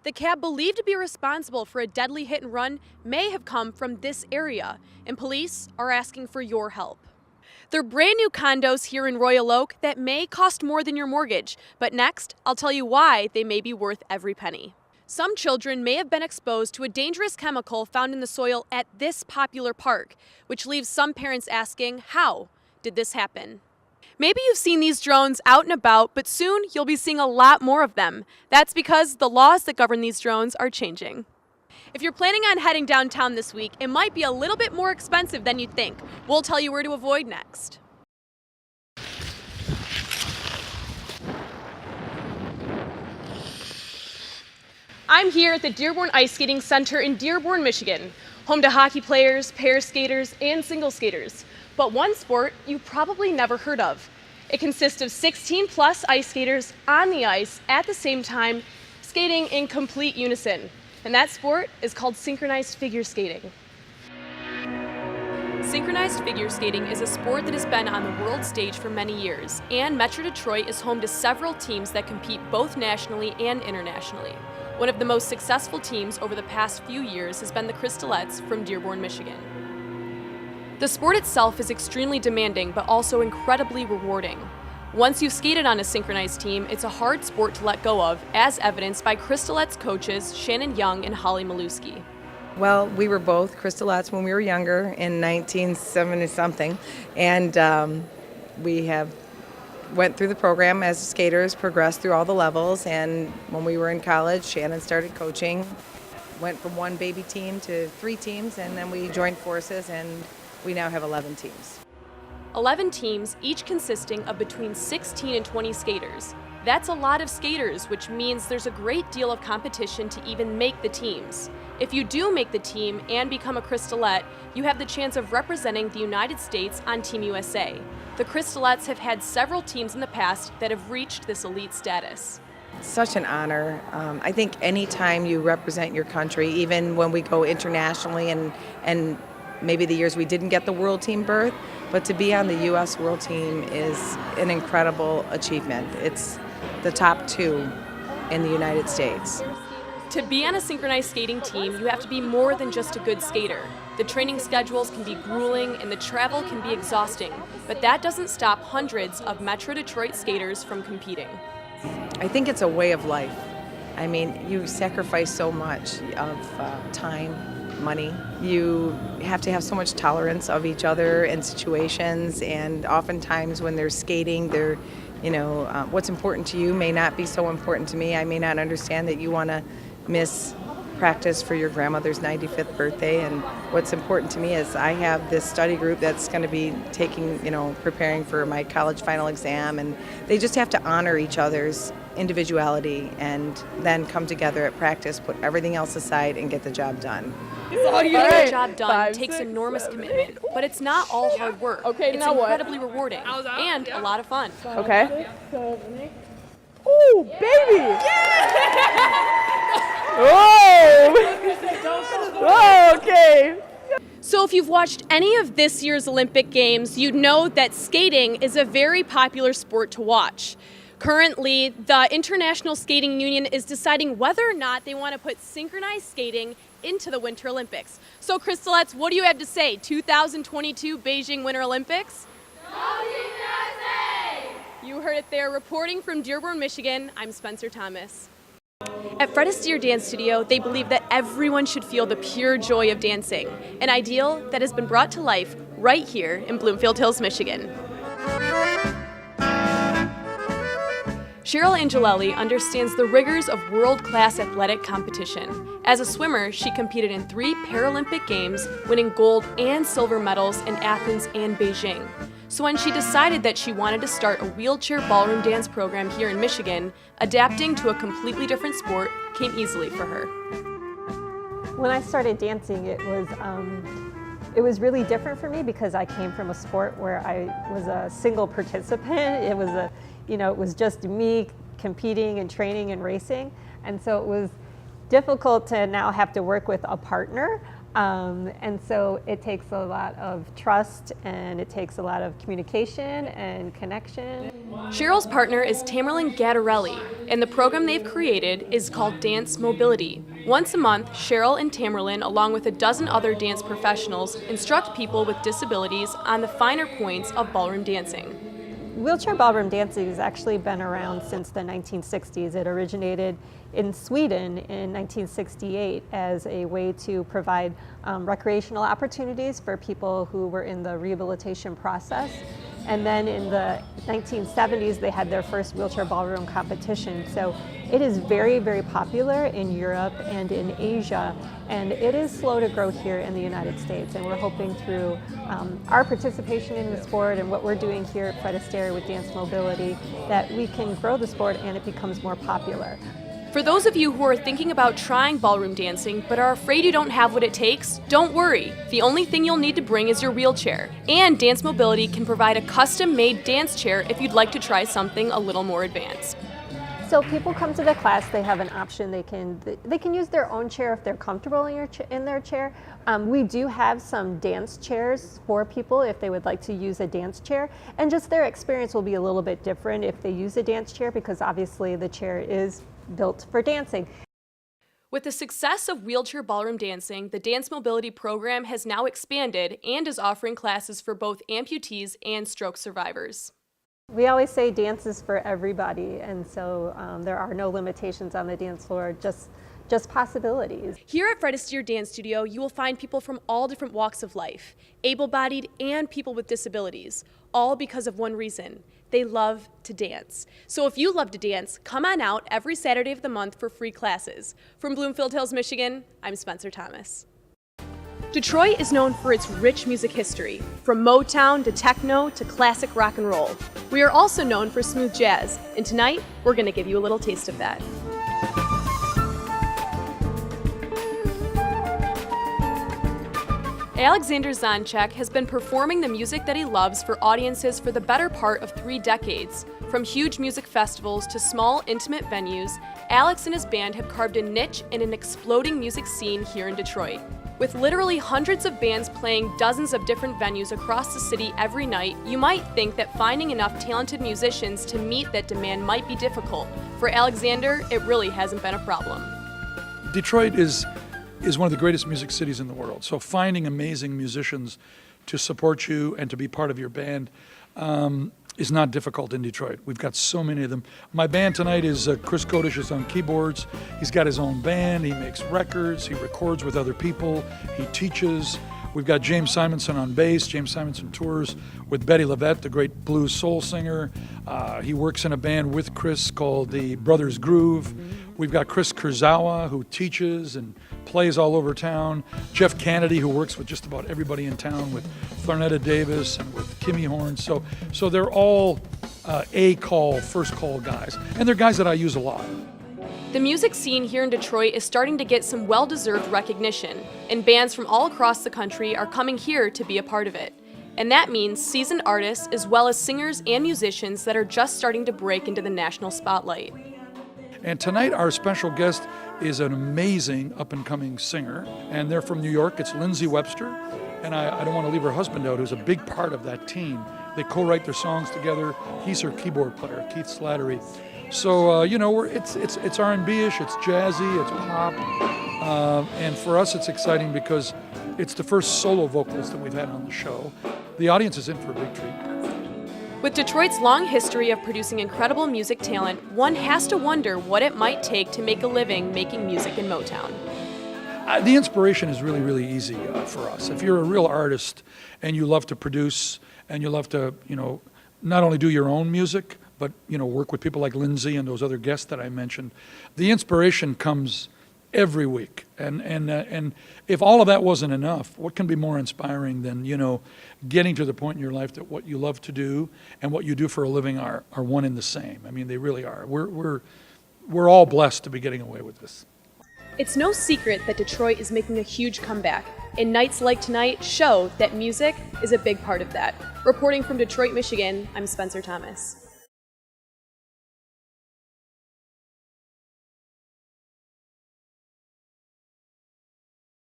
The cab believed to be responsible for a deadly hit and run may have come from this area, and police are asking for your help. They're brand new condos here in Royal Oak that may cost more than your mortgage, but next, I'll tell you why they may be worth every penny. Some children may have been exposed to a dangerous chemical found in the soil at this popular park, which leaves some parents asking, how did this happen? Maybe you've seen these drones out and about, but soon you'll be seeing a lot more of them. That's because the laws that govern these drones are changing. If you're planning on heading downtown this week, it might be a little bit more expensive than you'd think. We'll tell you where to avoid next. I'm here at the Dearborn Ice Skating Center in Dearborn, Michigan, home to hockey players, pair skaters, and single skaters. But one sport you've probably never heard of. It consists of 16 plus ice skaters on the ice at the same time, skating in complete unison. And that sport is called synchronized figure skating. Synchronized figure skating is a sport that has been on the world stage for many years, and Metro Detroit is home to several teams that compete both nationally and internationally. One of the most successful teams over the past few years has been the Crystalettes from Dearborn, Michigan. The sport itself is extremely demanding, but also incredibly rewarding. Once you've skated on a synchronized team, it's a hard sport to let go of, as evidenced by Crystalettes coaches Shannon Young and Holly Maluski. Well, we were both Crystalettes when we were younger in 1970-something, and we have went through the program as skaters, progressed through all the levels, and when we were in college, Shannon started coaching, went from one baby team to 3 teams, and then we joined forces, and we now have 11 teams. 11 teams, each consisting of between 16 and 20 skaters. That's a lot of skaters, which means there's a great deal of competition to even make the teams. If you do make the team and become a Crystalette, you have the chance of representing the United States on Team USA. The Crystalettes have had several teams in the past that have reached this elite status. Such an honor. I think anytime you represent your country, even when we go internationally and maybe the years we didn't get the world team berth, but to be on the U.S. world team is an incredible achievement. It's the top 2 in the United States. To be on a synchronized skating team, you have to be more than just a good skater. The training schedules can be grueling and the travel can be exhausting, but that doesn't stop hundreds of Metro Detroit skaters from competing. I think it's a way of life. I mean, you sacrifice so much of time, money. You have to have so much tolerance of each other and situations, and oftentimes when they're skating, they're, what's important to you may not be so important to me. I may not understand that you want to miss practice for your grandmother's 95th birthday, and what's important to me is I have this study group that's going to be preparing for my college final exam, and they just have to honor each other's individuality and then come together at practice, put everything else aside, and get the job done. Getting the job done takes enormous commitment, but it's not all hard work. Okay, it's incredibly rewarding and a lot of fun. Okay. Oh, baby! Oh, okay. So if you've watched any of this year's Olympic Games, you'd know that skating is a very popular sport to watch. Currently, the International Skating Union is deciding whether or not they want to put synchronized skating into the Winter Olympics. So, Crystalettes, what do you have to say? 2022 Beijing Winter Olympics? You heard it there. Reporting from Dearborn, Michigan, I'm Spencer Thomas. At Fred Astaire Dance Studio, they believe that everyone should feel the pure joy of dancing, an ideal that has been brought to life right here in Bloomfield Hills, Michigan. Cheryl Angelelli understands the rigors of world-class athletic competition. As a swimmer, she competed in 3 Paralympic Games, winning gold and silver medals in Athens and Beijing. So when she decided that she wanted to start a wheelchair ballroom dance program here in Michigan, adapting to a completely different sport came easily for her. When I started dancing, it was really different for me because I came from a sport where I was a single participant. It was just me competing and training and racing, and so it was difficult to now have to work with a partner. And so it takes a lot of trust and it takes a lot of communication and connection. Cheryl's partner is Tamerlane Gattarelli, and the program they've created is called Dance Mobility. Once a month, Cheryl and Tamerlane, along with a dozen other dance professionals, instruct people with disabilities on the finer points of ballroom dancing. Wheelchair ballroom dancing has actually been around since the 1960s. It originated in Sweden in 1968 as a way to provide recreational opportunities for people who were in the rehabilitation process. And then in the 1970s, they had their first wheelchair ballroom competition. So it is very, very popular in Europe and in Asia, and it is slow to grow here in the United States. And we're hoping through our participation in the sport and what we're doing here at Fred Astaire with Dance Mobility that we can grow the sport and it becomes more popular. For those of you who are thinking about trying ballroom dancing but are afraid you don't have what it takes, don't worry. The only thing you'll need to bring is your wheelchair. And Dance Mobility can provide a custom-made dance chair if you'd like to try something a little more advanced. So people come to the class, they have an option. They can use their own chair if they're comfortable in their chair. We do have some dance chairs for people if they would like to use a dance chair. And just their experience will be a little bit different if they use a dance chair because obviously the chair is built for dancing. With the success of wheelchair ballroom dancing, the Dance Mobility program has now expanded and is offering classes for both amputees and stroke survivors. We always say dance is for everybody, and so there are no limitations on the dance floor, just possibilities. Here at Fred Astaire Dance Studio, you will find people from all different walks of life, able-bodied and people with disabilities, all because of one reason: they love to dance. So if you love to dance, come on out every Saturday of the month for free classes. From Bloomfield Hills, Michigan, I'm Spencer Thomas. Detroit is known for its rich music history, from Motown to techno to classic rock and roll. We are also known for smooth jazz, and tonight we're going to give you a little taste of that. Alexander Zonchek has been performing the music that he loves for audiences for the better part of 3 decades. From huge music festivals to small, intimate venues, Alex and his band have carved a niche in an exploding music scene here in Detroit. With literally hundreds of bands playing dozens of different venues across the city every night, you might think that finding enough talented musicians to meet that demand might be difficult. For Alexander, it really hasn't been a problem. Detroit is one of the greatest music cities in the world. So finding amazing musicians to support you and to be part of your band is not difficult in Detroit. We've got so many of them. My band tonight is Chris Kodish is on keyboards. He's got his own band. He makes records. He records with other people. He teaches. We've got James Simonson on bass. James Simonson tours with Betty LaVette, the great blues soul singer. He works in a band with Chris called the Brothers Groove. We've got Chris Kurzawa, who teaches and plays all over town. Jeff Kennedy, who works with just about everybody in town, with Thornetta Davis and with Kimmy Horn. So they're all first call guys. And they're guys that I use a lot. The music scene here in Detroit is starting to get some well-deserved recognition, and bands from all across the country are coming here to be a part of it. And that means seasoned artists as well as singers and musicians that are just starting to break into the national spotlight. And tonight our special guest is an amazing up-and-coming singer, and they're from New York. It's Lindsay Webster, and I don't want to leave her husband out, who's a big part of that team. They co-write their songs together. He's her keyboard player, Keith Slattery. So it's R&B-ish, it's jazzy, it's pop, and for us it's exciting because it's the first solo vocalist that we've had on the show. The audience is in for a big treat. With Detroit's long history of producing incredible music talent, one has to wonder what it might take to make a living making music in Motown. The inspiration is really, really easy for us. If you're a real artist and you love to produce and you love to, not only do your own music, but work with people like Lindsay and those other guests that I mentioned, the inspiration comes every week. And if all of that wasn't enough, what can be more inspiring than getting to the point in your life that what you love to do and what you do for a living are one and the same? I mean, they really are. We're all blessed to be getting away with this. It's no secret that Detroit is making a huge comeback, and nights like tonight show that music is a big part of that. Reporting from Detroit, Michigan, I'm Spencer Thomas.